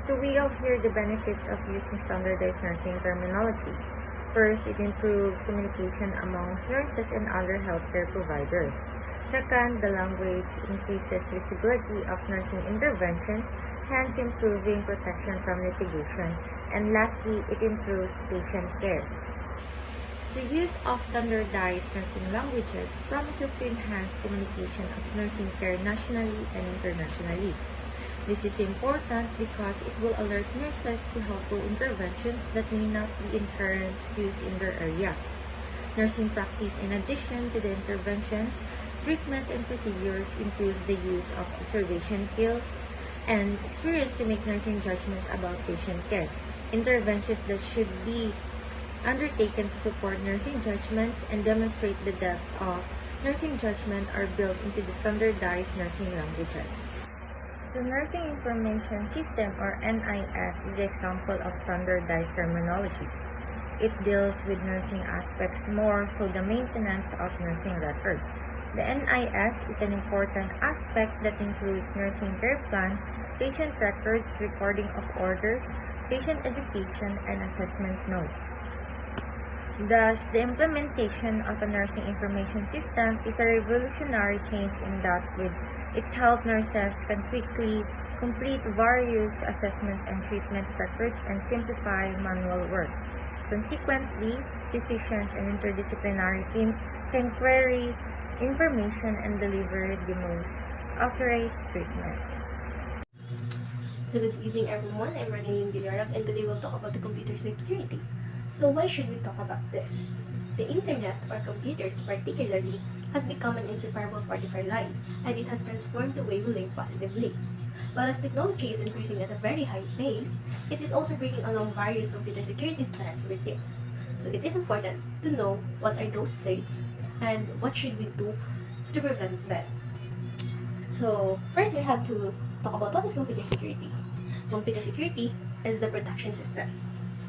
So we have here the benefits of using standardized nursing terminology. First, it improves communication amongst nurses and other healthcare providers. Second, the language increases visibility of nursing interventions, hence improving protection from litigation. And lastly, it improves patient care. So use of standardized nursing languages promises to enhance communication of nursing care nationally and internationally. This is important because it will alert nurses to helpful interventions that may not be in current use in their areas. Nursing practice, in addition to the interventions, treatments, and procedures, includes the use of observation skills and experience to make nursing judgments about patient care. Interventions that should be undertaken to support nursing judgments and demonstrate the depth of nursing judgment are built into the standardized nursing languages. So Nursing Information System, or NIS, is the example of standardized terminology. It deals with nursing aspects more so the maintenance of nursing record. The NIS is an important aspect that includes nursing care plans, patient records, recording of orders, patient education, and assessment notes. Thus, the implementation of a nursing information system is a revolutionary change in that with its help nurses can quickly complete various assessments and treatment records and simplify manual work. Consequently, physicians and interdisciplinary teams can query information and deliver the most accurate treatment. So good evening everyone, I'm Renee Villarag and today we'll talk about the computer security. So why should we talk about this? The internet, or computers particularly, has become an inseparable part of our lives and it has transformed the way we live positively. But as technology is increasing at a very high pace, it is also bringing along various computer security threats with it. So it is important to know what are those threats and what should we do to prevent them. So first we have to talk about what is computer security. Computer security is the protection system.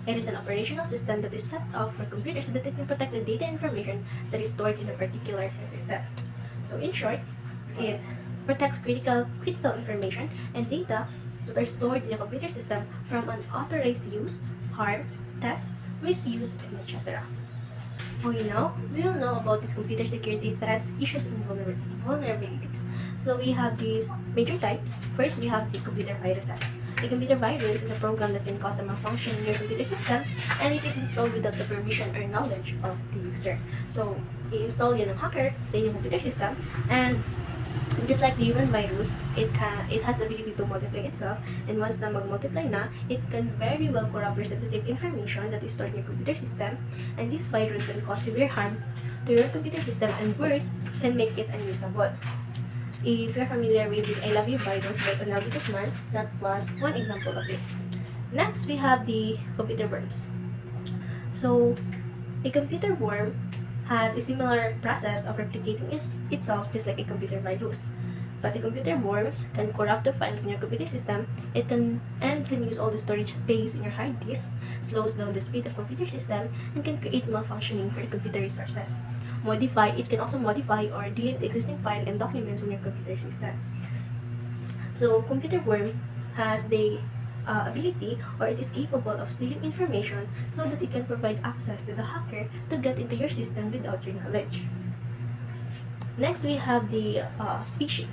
It is an operational system that is set up for computers so that it can protect the data information that is stored in a particular system. So in short, it protects critical information and data that are stored in a computer system from unauthorized use, harm, theft, misuse, and etc. We will know about these computer security threats, issues, and vulnerabilities. So we have these major types. First, we have the computer viruses. A computer virus is a program that can cause a malfunction in your computer system and it is installed without the permission or knowledge of the user. So, i-install yan ng hacker sa inyong computer system and just like the human virus, it has the ability to multiply itself, and once na mag-multiply na, it can very well corrupt your sensitive information that is stored in your computer system, and this virus can cause severe harm to your computer system and worse, can make it unusable. If you're familiar with the I Love You virus by Ronaldo Guzman, that was one example of it. Next, we have the computer worms. So, a computer worm has a similar process of replicating itself just like a computer virus. But the computer worms can corrupt the files in your computer system. It can use all the storage space in your hard disk, slows down the speed of computer system, and can create malfunctioning for your computer resources. It can also modify or delete existing file and documents in your computer system. So, computer worm has the ability, or it is capable of stealing information so that it can provide access to the hacker to get into your system without your knowledge. Next, we have the phishing.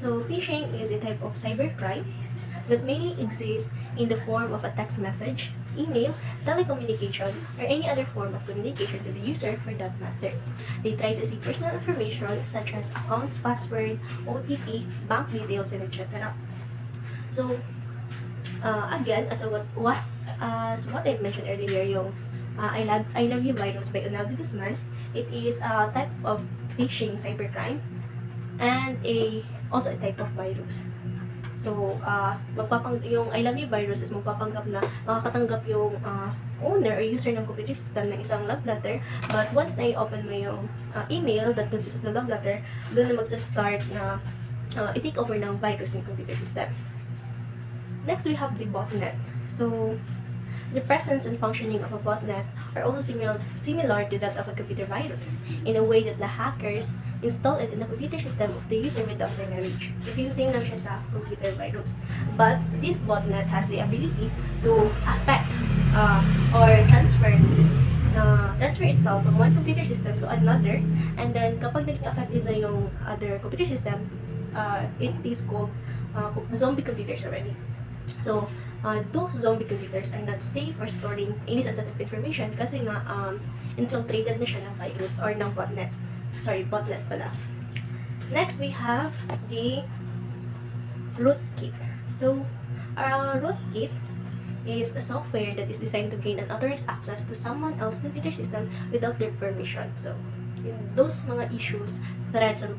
So, phishing is a type of cybercrime that mainly exists in the form of a text message, email, telecommunication, or any other form of communication to the user for that matter. They try to see personal information such as accounts, password, OTP, bank details, and etc. So, again, as what I mentioned earlier, yung I Love You virus by Ronaldo Guzman, it is a type of phishing cybercrime and also a type of virus. So, yung I Love You virus is magpapanggap na makakatanggap yung owner or user ng computer system ng isang love letter, but once na i-open mo yung email that consists of the love letter, doon na magsa-start na i-take over ng virus yung computer system. Next, we have the botnet. So, the presence and functioning of a botnet are also similar to that of a computer virus, in a way that the hackers install it in the computer system of the user without their knowledge. Kasi same lang siya sa computer virus. But this botnet has the ability to affect or transfer itself from one computer system to another, and then kapag naging affected na yung other computer system, it is called zombie computers already. So, those zombie computers are not safe for storing any sensitive information kasi nga infiltrated na siya ng virus or ng botnet. Sorry, botnet pala. Next, we have the rootkit. So, rootkit is a software that is designed to gain unauthorized access to someone else's computer system without their permission. So, those mga issues, threats, and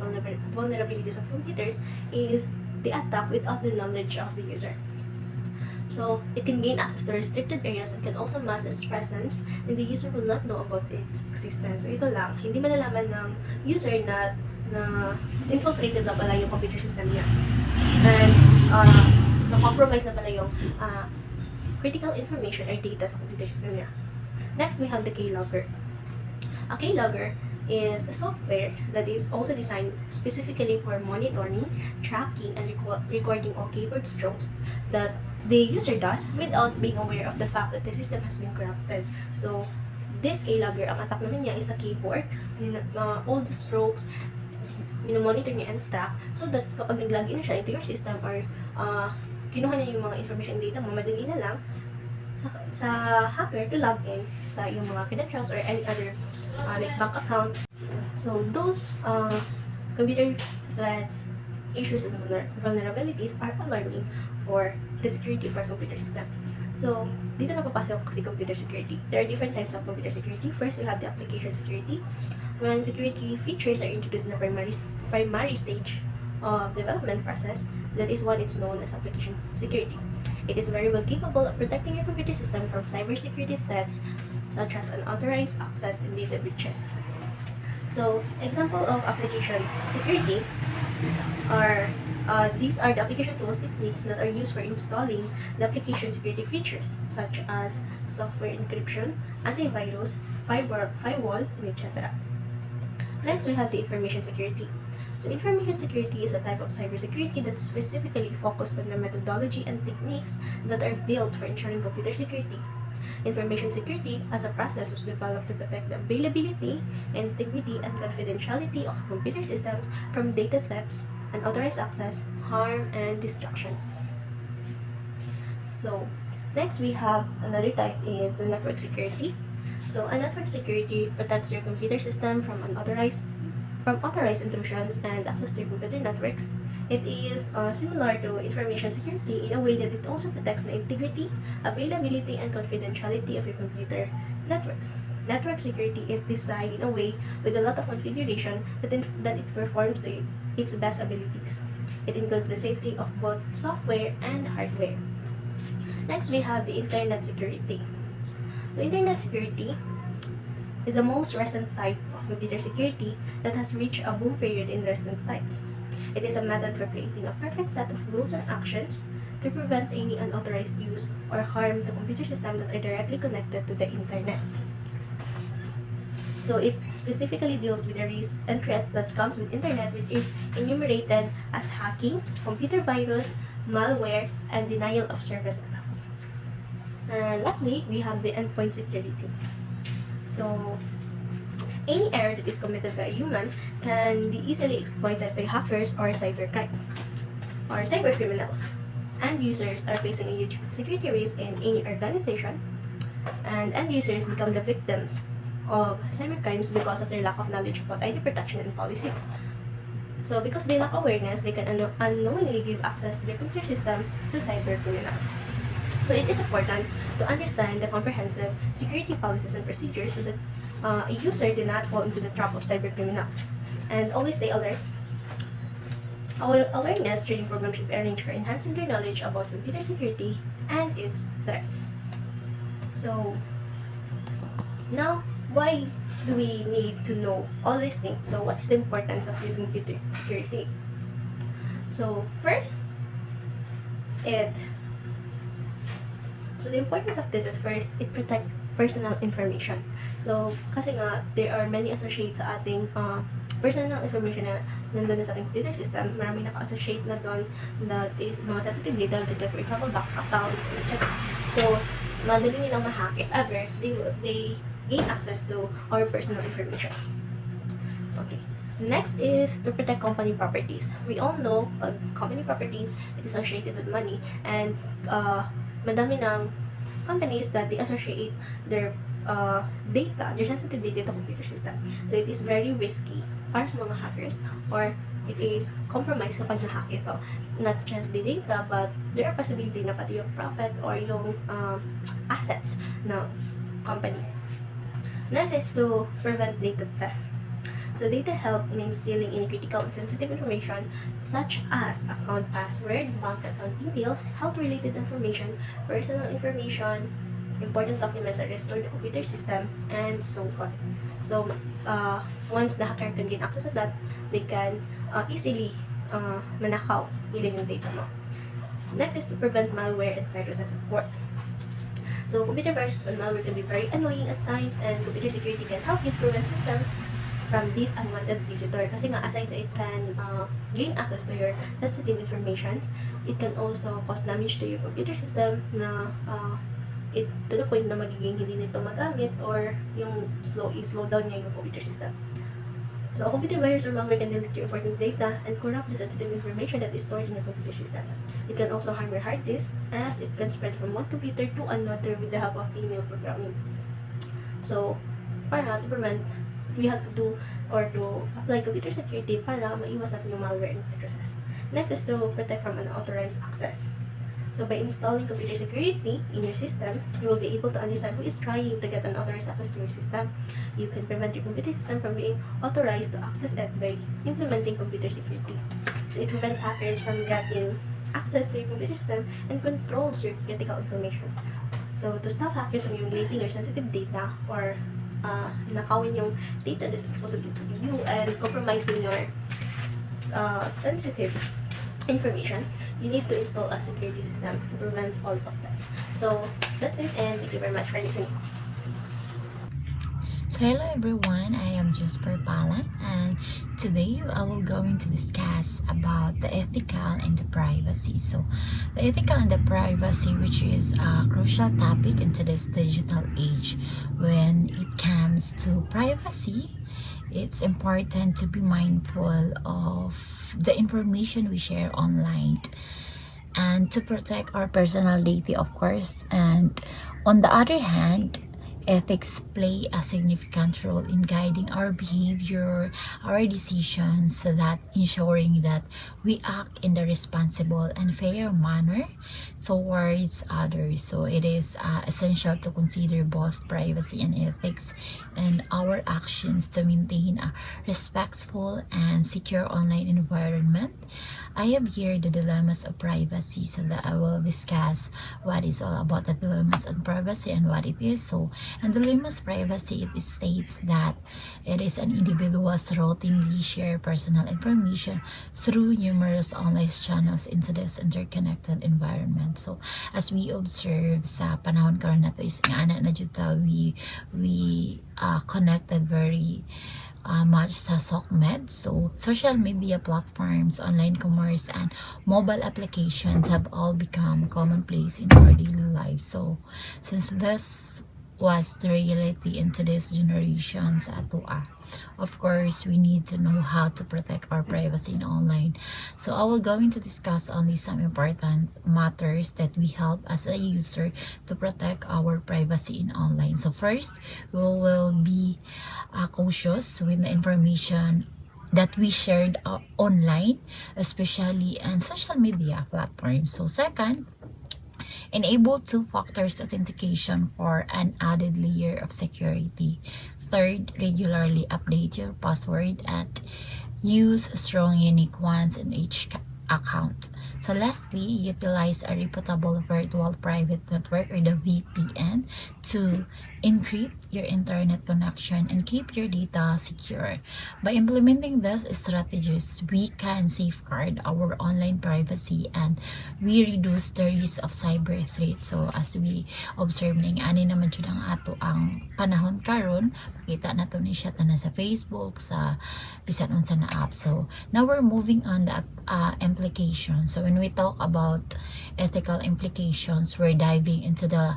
vulnerabilities of computers is the attack without the knowledge of the user. So, it can gain access to restricted areas and can also mask its presence, and the user will not know about its existence. So, ito lang, hindi malalaman ng user na infiltrated na pala yung computer system niya. And, na-compromise na pala yung critical information or data sa computer system niya. Next, we have the keylogger. A keylogger is a software that is also designed specifically for monitoring, tracking, and recording all keyboard strokes that the user does without being aware of the fact that the system has been corrupted. So, this keylogger, ang attack naman niya is a keyboard, all the strokes, monitor niya and track, so that kapag nag-login na siya into your system or kinuha niya yung mga information data mo, madali na lang sa hacker to log in sa yung mga credentials or any other like bank account. So, those computer threats, issues, and vulnerabilities are alarming for the security of our computer system. So, dito na papasok kasi computer security. There are different types of computer security. First, we have the application security. When security features are introduced in the primary stage of development process, that is what is known as application security. It is very well capable of protecting your computer system from cybersecurity threats such as unauthorized access and data breaches. So, example of application security are these are the application tools techniques that are used for installing the application security features such as software encryption, antivirus, firewall, and etc. Next, we have the information security. So, information security is a type of cybersecurity that's specifically focused on the methodology and techniques that are built for ensuring computer security. Information security as a process was developed to protect the availability, integrity, and confidentiality of computer systems from data thefts, unauthorized access, harm, and destruction. So, next we have another type is the network security. So, a network security protects your computer system from authorized intrusions and access to your computer networks. It is similar to information security in a way that it also protects the integrity, availability, and confidentiality of your computer networks. Network security is designed in a way with a lot of configuration that it performs its best abilities. It includes the safety of both software and hardware. Next, we have the internet security. So, internet security is the most recent type of computer security that has reached a boom period in recent times. It is a method for creating a perfect set of rules and actions to prevent any unauthorized use or harm the computer system that are directly connected to the internet. So, it specifically deals with the risk and threat that comes with internet, which is enumerated as hacking, computer virus, malware, and denial of service attacks. And lastly, we have the endpoint security. So, any error that is committed by a human can be easily exploited by hackers or cybercrimes or cybercriminals. End users are facing a huge security risk in any organization, and end users become the victims of cybercrimes because of their lack of knowledge about ID protection and policies. So, because they lack awareness, they can unknowingly give access to their computer system to cybercriminals. So, it is important to understand the comprehensive security policies and procedures so that a user do not fall into the trap of cybercriminals. And always stay alert. Our awareness training program should be arranged for enhancing their knowledge about computer security and its threats. So, now, why do we need to know all these things? So, what is the importance of using computer security? So, first, the importance of this at first, it protects personal information. So, kasi nga, there are many associates sa ating personal information na nandun na sa ating computer system. Marami naka-associate na doon that is mga sensitive data, just like for example, bank accounts, etc. So, madali nilang ma-hack. If ever, they gain access to our personal information. Okay. Next is to protect company properties. We all know company properties is associated with money, and madami ng companies that they associate their data, their sensitive data to computer system. So it is very risky para sa mga hackers, or it is compromised kapag na-hack ito. Not just the data, but there are possibility na pati yung profit or yung assets ng company. Next is to prevent data theft. So data health means stealing any critical and sensitive information such as account password, bank account details, health-related information, personal information, important documents are restored to the computer system, and so on. So once the hacker can gain access to that, they can easily manakaw nila yung data mo. Next is to prevent malware and viruses, of course. So computer viruses and malware can be very annoying at times, and computer security can help you prevent system from this unwanted visitor. Kasi nga, aside sa it can gain access to your sensitive information, it can also cause damage to your computer system na it to the point na magiging hindi nito magamit, or yung slow down niya yung computer system. So, a computer virus or malware can delete your important data and corrupt the sensitive information that is stored in your computer system. It can also harm your hard disk, as it can spread from one computer to another with the help of email programming. So, para to prevent, we have to do or to apply computer security para maiwas natin yung malware and viruses. Next is to protect from unauthorized access. So by installing computer security in your system, you will be able to understand who is trying to get unauthorized access to your system. You can prevent your computer system from being authorized to access it by implementing computer security. So it prevents hackers from getting access to your computer system and controls your critical information. So to stop hackers from emulating your sensitive data or nakawin yung data that's supposed to be you and compromising your sensitive information, you need to install a security system to prevent all of that. So that's it, and thank you very much for listening. So hello everyone, I am Jasper Palan, and today I will going to discuss about the ethical and the privacy. So the ethical and the privacy, which is a crucial topic in today's digital age. When it comes to privacy, it's important to be mindful of the information we share online and to protect our personal data, of course. And on the other hand, ethics play a significant role in guiding our behavior, our decisions, so that ensuring that we act in the responsible and fair manner towards others. So it is essential to consider both privacy and ethics in our actions to maintain a respectful and secure online environment. I have here the dilemmas of privacy, so that I will discuss what is all about the dilemmas of privacy and what it is. So, and dilemmas privacy, it states that it is an individual's routinely share personal information through numerous online channels into this interconnected environment. So, as we observe sa panahon karon nato is nga na juta we connected very much sa SOCMED. So, social media platforms, online commerce, and mobile applications have all become commonplace in our daily lives. So, since this was the reality in today's generations of course, we need to know how to protect our privacy in online. So I will going to discuss only some important matters that we help as a user to protect our privacy in online. So first, we will be cautious with the information that we shared online, especially on social media platforms. So second, enable two-factor authentication for an added layer of security. Third, regularly update your password and use strong unique ones in each account. So lastly, utilize a reputable virtual private network or the VPN to encrypt your internet connection and keep your data secure. By implementing these strategies, we can safeguard our online privacy and we reduce the risk of cyber threats. So as we observe ning ani naman jud ang ato ang panahon karon, makita nato ni siya tanan sa Facebook, sa bisan unsa na app. So now we're moving on the implications. So when we talk about ethical implications, we're diving into the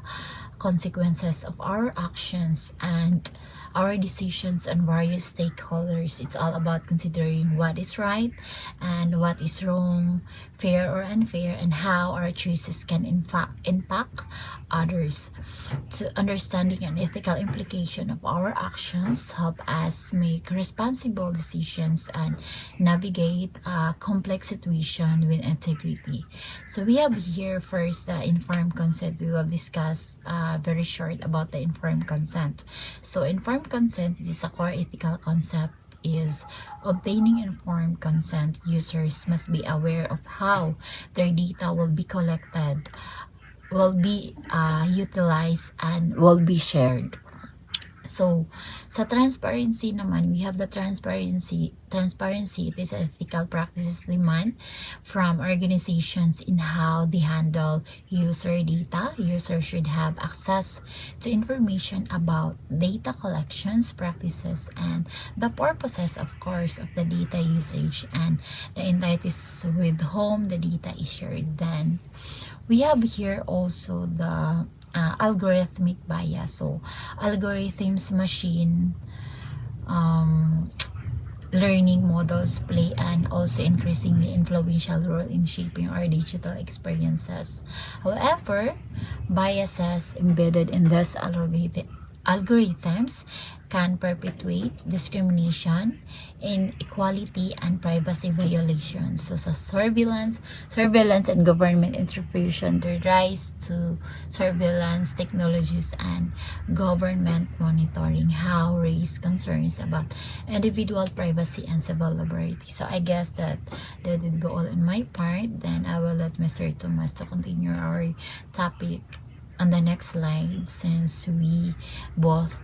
consequences of our actions and our decisions and various stakeholders. It's all about considering what is right and what is wrong, fair or unfair, and how our choices can impact others. To understanding an ethical implication of our actions help us make responsible decisions and navigate a complex situation with integrity. So we have here first the informed consent. We will discuss very short about the informed consent. So informed consent is a core ethical concept is obtaining informed consent. Users must be aware of how their data will be collected, will be utilized, and will be shared. So, sa transparency naman, we have the transparency. It is ethical practices demand from organizations in how they handle user data. Users should have access to information about data collections practices and the purposes, of course, of the data usage and the entities with whom the data is shared. Then, we have here also the algorithmic bias. So algorithms, machine learning models play an also increasingly influential role in shaping our digital experiences. However, biases embedded in these algorithms can perpetuate discrimination, inequality, and privacy violations. So sa surveillance and government intervention, the rise to surveillance technologies and government monitoring how raise concerns about individual privacy and civil liberty. So I guess that would be all on my part. Then I will let Mr. Thomas to continue our topic on the next slide, since we both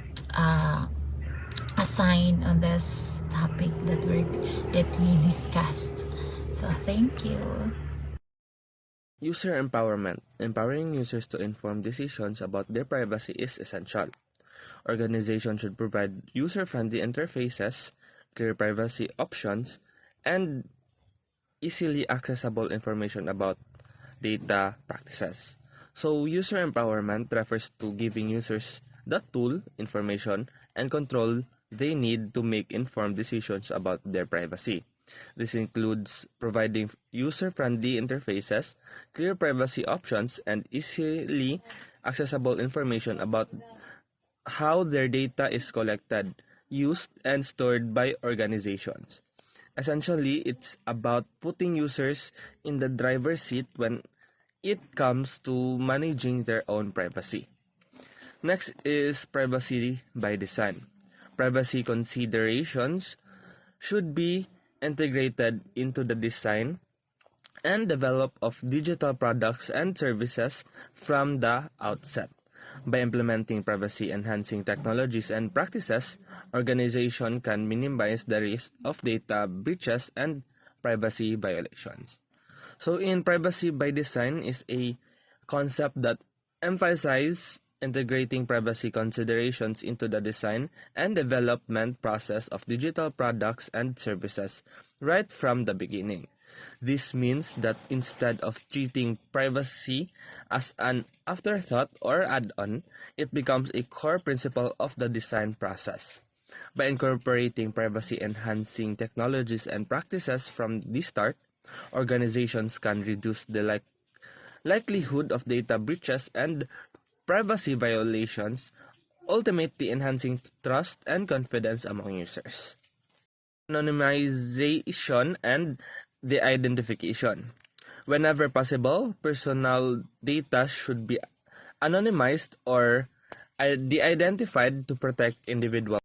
assigned on this topic that we discussed. So thank you. User empowerment. Empowering users to inform decisions about their privacy is essential. Organizations should provide user-friendly interfaces, clear privacy options, and easily accessible information about data practices. So, user empowerment refers to giving users the tool, information, and control they need to make informed decisions about their privacy. This includes providing user-friendly interfaces, clear privacy options, and easily accessible information about how their data is collected, used, and stored by organizations. Essentially, it's about putting users in the driver's seat when it comes to managing their own privacy. Next is privacy by design. Privacy considerations should be integrated into the design and develop of digital products and services from the outset. By implementing privacy-enhancing technologies and practices, organization can minimize the risk of data breaches and privacy violations. So in privacy by design is a concept that emphasizes integrating privacy considerations into the design and development process of digital products and services right from the beginning. This means that instead of treating privacy as an afterthought or add-on, it becomes a core principle of the design process. By incorporating privacy-enhancing technologies and practices from the start, organizations can reduce the likelihood of data breaches and privacy violations, ultimately enhancing trust and confidence among users. Anonymization and the identification. Whenever possible, personal data should be anonymized or de-identified to protect individual